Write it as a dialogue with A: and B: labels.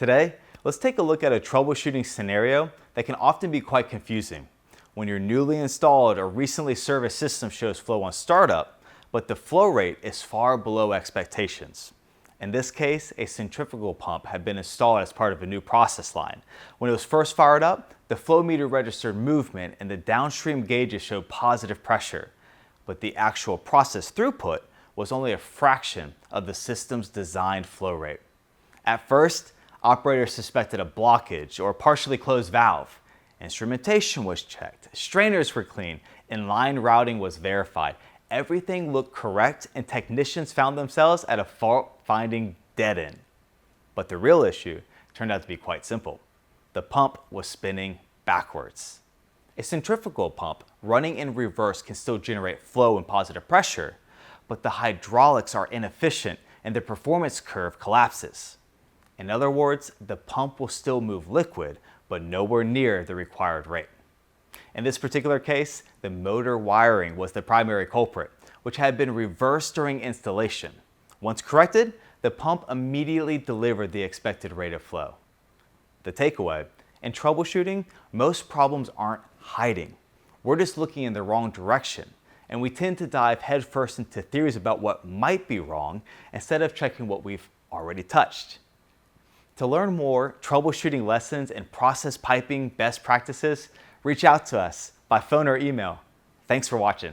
A: Today, let's take a look at a troubleshooting scenario that can often be quite confusing. When your newly installed or recently serviced system shows flow on startup, but the flow rate is far below expectations. In this case, a centrifugal pump had been installed as part of a new process line. When it was first fired up, the flow meter registered movement and the downstream gauges showed positive pressure, but the actual process throughput was only a fraction of the system's designed flow rate. At first, operators suspected a blockage or a partially closed valve. Instrumentation was checked, strainers were cleaned, and line routing was verified. Everything looked correct, and technicians found themselves at a fault-finding dead end. But the real issue turned out to be quite simple. The pump was spinning backwards. A centrifugal pump running in reverse can still generate flow and positive pressure, but the hydraulics are inefficient and the performance curve collapses. In other words, the pump will still move liquid, but nowhere near the required rate. In this particular case, the motor wiring was the primary culprit, which had been reversed during installation. Once corrected, the pump immediately delivered the expected rate of flow. The takeaway: in troubleshooting, most problems aren't hiding. We're just looking in the wrong direction, and we tend to dive headfirst into theories about what might be wrong instead of checking what we've already touched. To learn more troubleshooting lessons and process piping best practices, reach out to us by phone or email. Thanks for watching.